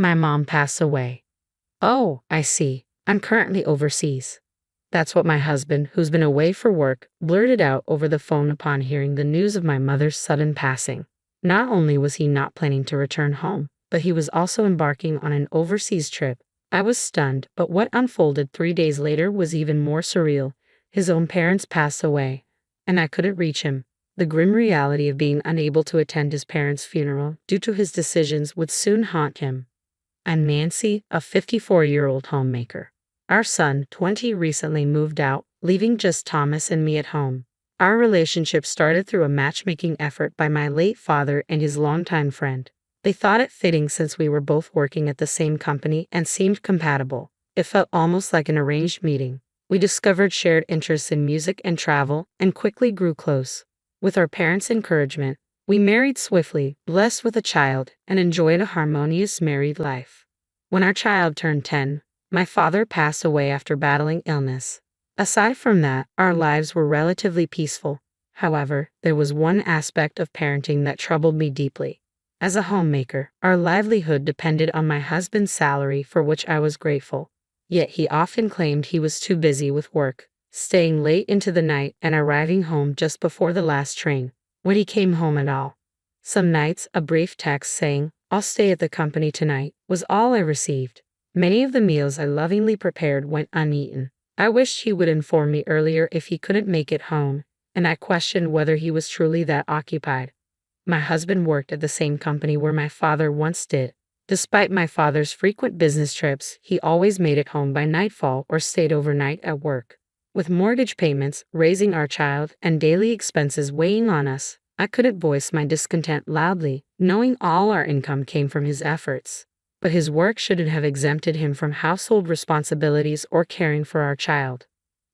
My mom passed away. Oh, I see. I'm currently overseas. That's what my husband, who's been away for work, blurted out over the phone upon hearing the news of my mother's sudden passing. Not only was he not planning to return home, but he was also embarking on an overseas trip. I was stunned, but what unfolded 3 days later was even more surreal. His own parents passed away, and I couldn't reach him. The grim reality of being unable to attend his parents' funeral due to his decisions would soon haunt him. I'm Nancy, a 54-year-old homemaker. Our son, 20, recently moved out, leaving just Thomas and me at home. Our relationship started through a matchmaking effort by my late father and his longtime friend. They thought it fitting since we were both working at the same company and seemed compatible. It felt almost like an arranged meeting. We discovered shared interests in music and travel and quickly grew close. With our parents' encouragement, we married swiftly, blessed with a child, and enjoyed a harmonious married life. When our child turned 10, my father passed away after battling illness. Aside from that, our lives were relatively peaceful. However, there was one aspect of parenting that troubled me deeply. As a homemaker, our livelihood depended on my husband's salary, for which I was grateful. Yet he often claimed he was too busy with work, staying late into the night and arriving home just before the last train, when he came home at all. Some nights, a brief text saying, "I'll stay at the company tonight," was all I received. Many of the meals I lovingly prepared went uneaten. I wished he would inform me earlier if he couldn't make it home, and I questioned whether he was truly that occupied. My husband worked at the same company where my father once did. Despite my father's frequent business trips, he always made it home by nightfall or stayed overnight at work. With mortgage payments, raising our child, and daily expenses weighing on us, I couldn't voice my discontent loudly, knowing all our income came from his efforts. But his work shouldn't have exempted him from household responsibilities or caring for our child.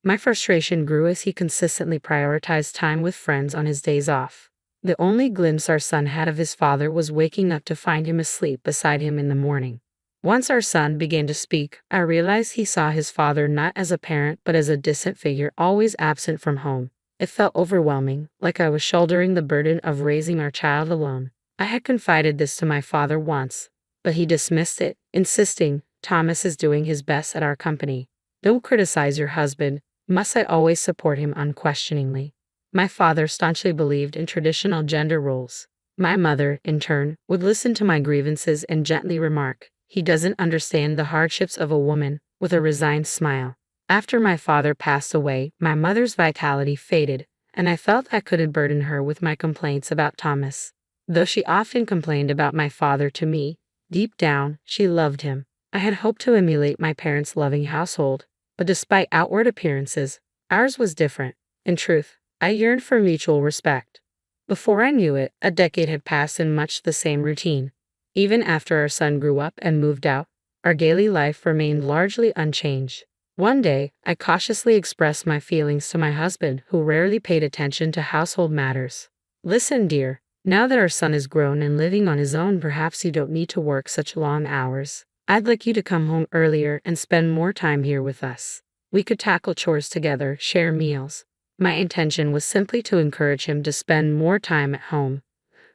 My frustration grew as he consistently prioritized time with friends on his days off. The only glimpse our son had of his father was waking up to find him asleep beside him in the morning. Once our son began to speak, I realized he saw his father not as a parent but as a distant figure always absent from home. It felt overwhelming, like I was shouldering the burden of raising our child alone. I had confided this to my father once, but he dismissed it, insisting, "Thomas is doing his best at our company. Don't criticize your husband." Must I always support him unquestioningly? My father staunchly believed in traditional gender roles. My mother, in turn, would listen to my grievances and gently remark, "He doesn't understand the hardships of a woman," with a resigned smile. After my father passed away, my mother's vitality faded, and I felt I couldn't burden her with my complaints about Thomas. Though she often complained about my father to me, deep down, she loved him. I had hoped to emulate my parents' loving household, but despite outward appearances, ours was different. In truth, I yearned for mutual respect. Before I knew it, a decade had passed in much the same routine. Even after our son grew up and moved out, our daily life remained largely unchanged. One day, I cautiously expressed my feelings to my husband, who rarely paid attention to household matters. "Listen, dear, now that our son is grown and living on his own, perhaps you don't need to work such long hours. I'd like you to come home earlier and spend more time here with us. We could tackle chores together, share meals." My intention was simply to encourage him to spend more time at home,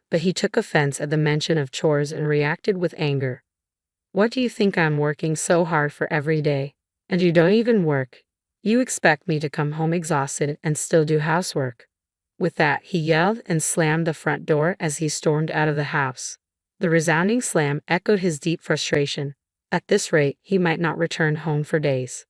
but he took offense at the mention of chores and reacted with anger. "What do you think I'm working so hard for every day? And you don't even work. You expect me to come home exhausted and still do housework." With that, he yelled and slammed the front door as he stormed out of the house. The resounding slam echoed his deep frustration. At this rate, he might not return home for days.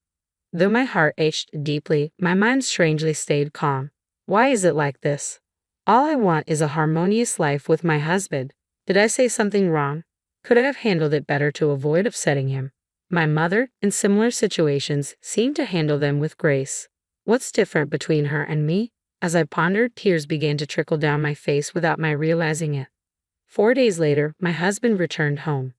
Though my heart ached deeply, my mind strangely stayed calm. Why is it like this? All I want is a harmonious life with my husband. Did I say something wrong? Could I have handled it better to avoid upsetting him? My mother, in similar situations, seemed to handle them with grace. What's different between her and me? As I pondered, tears began to trickle down my face without my realizing it. 4 days later, my husband returned home.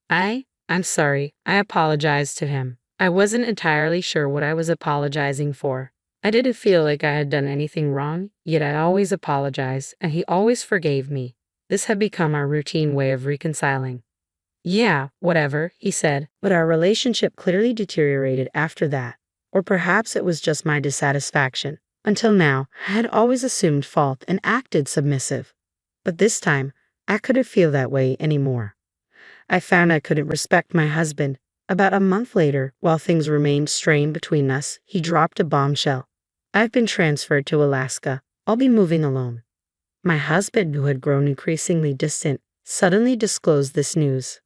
I'm sorry, I apologized to him. I wasn't entirely sure what I was apologizing for. I didn't feel like I had done anything wrong, yet I always apologized, and he always forgave me. This had become our routine way of reconciling. "Yeah, whatever," he said, but our relationship clearly deteriorated after that. Or perhaps it was just my dissatisfaction. Until now, I had always assumed fault and acted submissive. But this time, I couldn't feel that way anymore. I found I couldn't respect my husband. About a month later, while things remained strained between us, he dropped a bombshell. I've been transferred to Alaska. I'll be moving alone. My husband, who had grown increasingly distant, suddenly disclosed this news.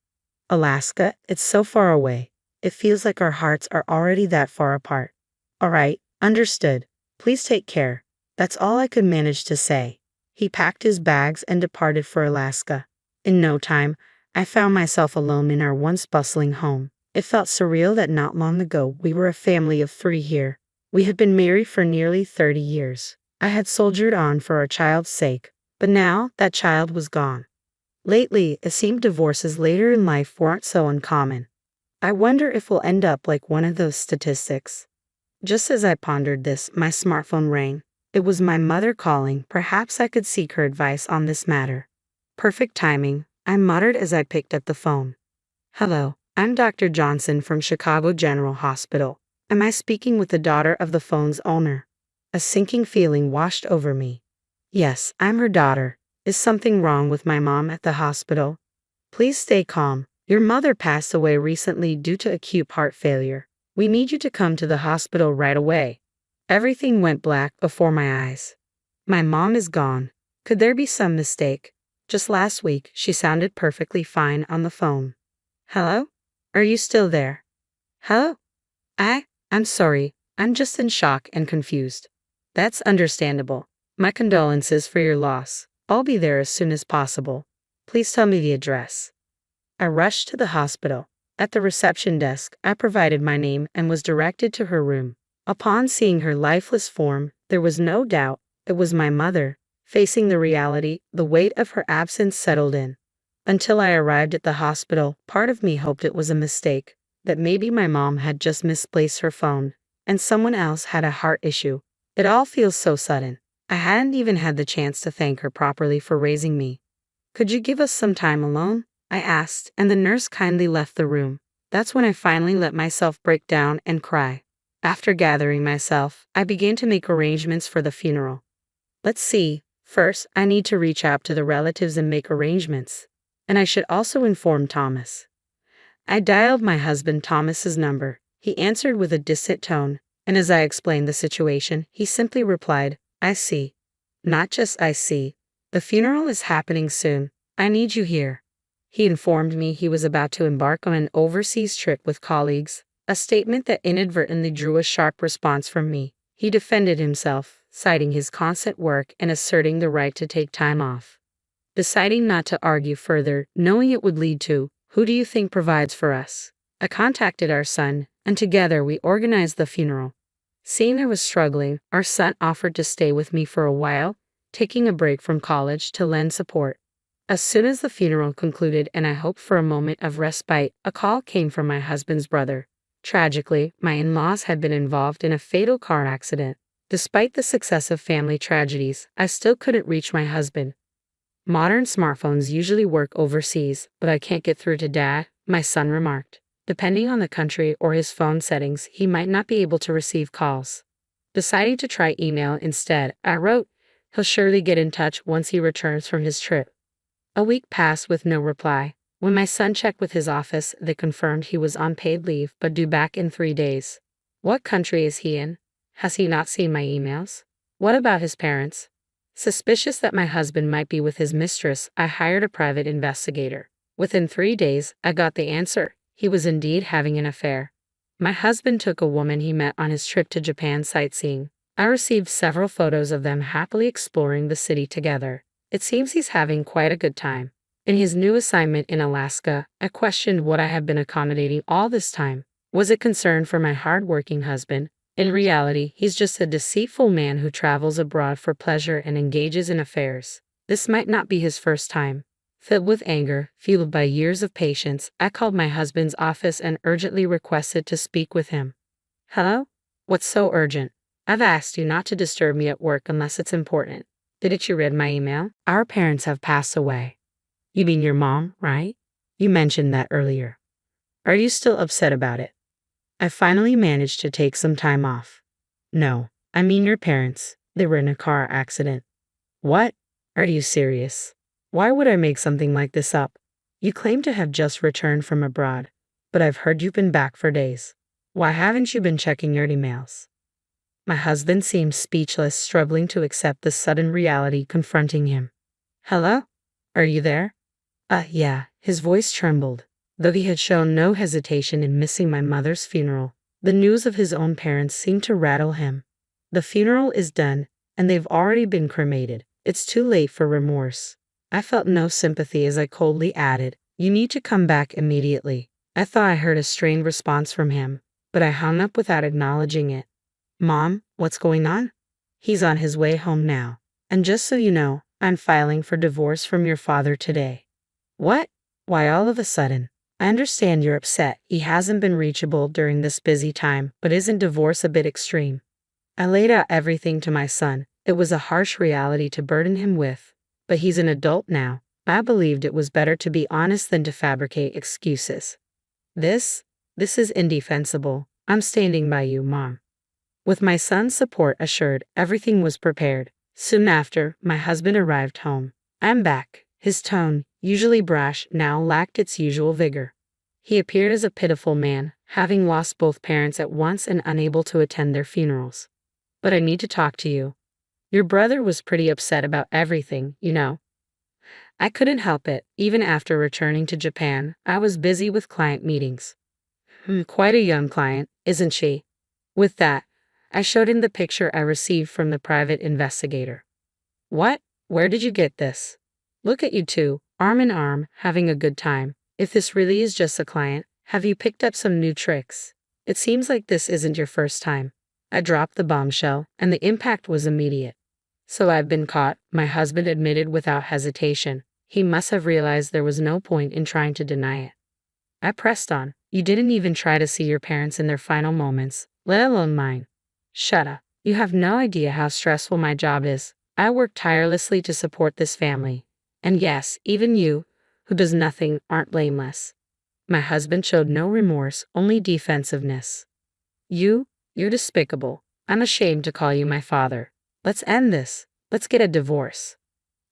Alaska, it's so far away. It feels like our hearts are already that far apart. All right, understood. Please take care. That's all I could manage to say. He packed his bags and departed for Alaska. In no time, I found myself alone in our once bustling home. It felt surreal that not long ago we were a family of 3 here. We had been married for nearly 30 years. I had soldiered on for our child's sake, but now that child was gone. Lately, it seemed divorces later in life weren't so uncommon. I wonder if we'll end up like one of those statistics. Just as I pondered this, my smartphone rang. It was my mother calling. Perhaps I could seek her advice on this matter. Perfect timing, I muttered as I picked up the phone. Hello, I'm Dr. Johnson from Chicago General Hospital. Am I speaking with the daughter of the phone's owner? A sinking feeling washed over me. Yes, I'm her daughter. Is something wrong with my mom at the hospital? Please stay calm. Your mother passed away recently due to acute heart failure. We need you to come to the hospital right away. Everything went black before my eyes. My mom is gone. Could there be some mistake? Just last week, she sounded perfectly fine on the phone. Hello? Are you still there? Hello? I'm sorry. I'm just in shock and confused. That's understandable. My condolences for your loss. I'll be there as soon as possible. Please tell me the address. I rushed to the hospital. At the reception desk, I provided my name and was directed to her room. Upon seeing her lifeless form, there was no doubt it was my mother. Facing the reality, the weight of her absence settled in. Until I arrived at the hospital, part of me hoped it was a mistake, that maybe my mom had just misplaced her phone, and someone else had a heart issue. It all feels so sudden. I hadn't even had the chance to thank her properly for raising me. Could you give us some time alone? I asked, and the nurse kindly left the room. That's when I finally let myself break down and cry. After gathering myself, I began to make arrangements for the funeral. Let's see. First, I need to reach out to the relatives and make arrangements. And I should also inform Thomas. I dialed my husband Thomas's number. He answered with a distant tone, and as I explained the situation, he simply replied, I see. Not just I see. The funeral is happening soon. I need you here. He informed me he was about to embark on an overseas trip with colleagues, a statement that inadvertently drew a sharp response from me. He defended himself, citing his constant work and asserting the right to take time off. Deciding not to argue further, knowing it would lead to, who do you think provides for us? I contacted our son, and together we organized the funeral. Seeing I was struggling, our son offered to stay with me for a while, taking a break from college to lend support. As soon as the funeral concluded and I hoped for a moment of respite, a call came from my husband's brother. Tragically, my in-laws had been involved in a fatal car accident. Despite the success of family tragedies, I still couldn't reach my husband. Modern smartphones usually work overseas, but I can't get through to Dad, my son remarked. Depending on the country or his phone settings, he might not be able to receive calls. Deciding to try email instead, I wrote, he'll surely get in touch once he returns from his trip. A week passed with no reply. When my son checked with his office, they confirmed he was on paid leave but due back in 3 days. What country is he in? Has he not seen my emails? What about his parents? Suspicious that my husband might be with his mistress, I hired a private investigator. Within 3 days, I got the answer. He was indeed having an affair. My husband took a woman he met on his trip to Japan sightseeing. I received several photos of them happily exploring the city together. It seems he's having quite a good time. In his new assignment in Alaska, I questioned what I had been accommodating all this time. Was it concern for my hard-working husband? In reality, he's just a deceitful man who travels abroad for pleasure and engages in affairs. This might not be his first time. Filled with anger, fueled by years of patience, I called my husband's office and urgently requested to speak with him. Hello? What's so urgent? I've asked you not to disturb me at work unless it's important. Didn't you read my email? Our parents have passed away. You mean your mom, right? You mentioned that earlier. Are you still upset about it? I finally managed to take some time off. No, I mean your parents. They were in a car accident. What? Are you serious? Why would I make something like this up? You claim to have just returned from abroad, but I've heard you've been back for days. Why haven't you been checking your emails? My husband seemed speechless, struggling to accept the sudden reality confronting him. Hello? Are you there? Yeah, his voice trembled. Though he had shown no hesitation in missing my mother's funeral, the news of his own parents seemed to rattle him. The funeral is done, and they've already been cremated. It's too late for remorse. I felt no sympathy as I coldly added, you need to come back immediately. I thought I heard a strained response from him, but I hung up without acknowledging it. Mom, what's going on? He's on his way home now. And just so you know, I'm filing for divorce from your father today. What? Why all of a sudden? I understand you're upset he hasn't been reachable during this busy time, but isn't divorce a bit extreme? I laid out everything to my son. It was a harsh reality to burden him with, but he's an adult now. I believed it was better to be honest than to fabricate excuses. This is indefensible. I'm standing by you, Mom. With my son's support assured, everything was prepared. Soon after, my husband arrived home. I'm back. His tone, usually brash, now lacked its usual vigor. He appeared as a pitiful man, having lost both parents at once and unable to attend their funerals. But I need to talk to you. Your brother was pretty upset about everything, you know. I couldn't help it. Even after returning to Japan, I was busy with client meetings. Quite a young client, isn't she? With that, I showed him the picture I received from the private investigator. What? Where did you get this? Look at you two, arm in arm, having a good time. If this really is just a client, have you picked up some new tricks? It seems like this isn't your first time. I dropped the bombshell, and the impact was immediate. So I've been caught, my husband admitted without hesitation. He must have realized there was no point in trying to deny it. I pressed on. You didn't even try to see your parents in their final moments, let alone mine. Shut up. You have no idea how stressful my job is. I work tirelessly to support this family. And yes, even you, who does nothing, aren't blameless. My husband showed no remorse, only defensiveness. You're despicable. I'm ashamed to call you my father. Let's end this. Let's get a divorce.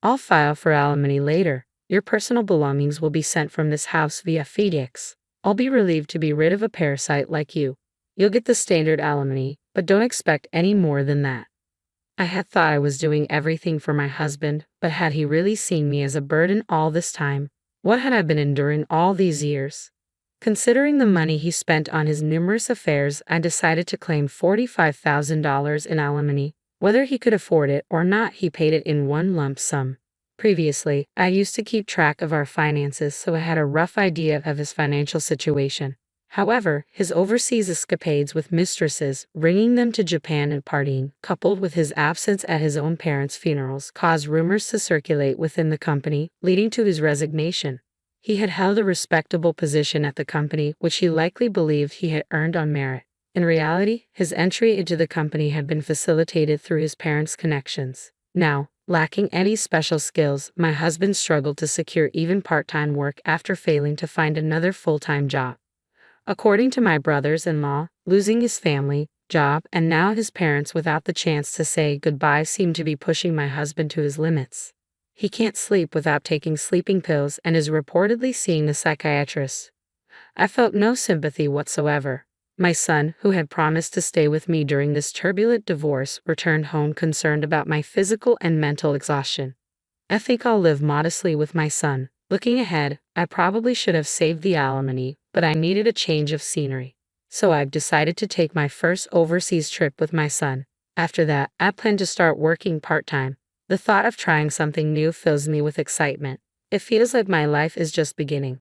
I'll file for alimony later. Your personal belongings will be sent from this house via FedEx. I'll be relieved to be rid of a parasite like you. You'll get the standard alimony, but don't expect any more than that. I had thought I was doing everything for my husband, but had he really seen me as a burden all this time? What had I been enduring all these years? Considering the money he spent on his numerous affairs, I decided to claim $45,000 in alimony. Whether he could afford it or not, he paid it in one lump sum. Previously, I used to keep track of our finances, so I had a rough idea of his financial situation. However, his overseas escapades with mistresses, bringing them to Japan and partying, coupled with his absence at his own parents' funerals, caused rumors to circulate within the company, leading to his resignation. He had held a respectable position at the company, which he likely believed he had earned on merit. In reality, his entry into the company had been facilitated through his parents' connections. Now, lacking any special skills, my husband struggled to secure even part-time work after failing to find another full-time job. According to my brothers-in-law, losing his family, job, and now his parents without the chance to say goodbye seemed to be pushing my husband to his limits. He can't sleep without taking sleeping pills and is reportedly seeing a psychiatrist. I felt no sympathy whatsoever. My son, who had promised to stay with me during this turbulent divorce, returned home concerned about my physical and mental exhaustion. I think I'll live modestly with my son. Looking ahead, I probably should have saved the alimony, but I needed a change of scenery. So I've decided to take my first overseas trip with my son. After that, I plan to start working part-time. The thought of trying something new fills me with excitement. It feels like my life is just beginning.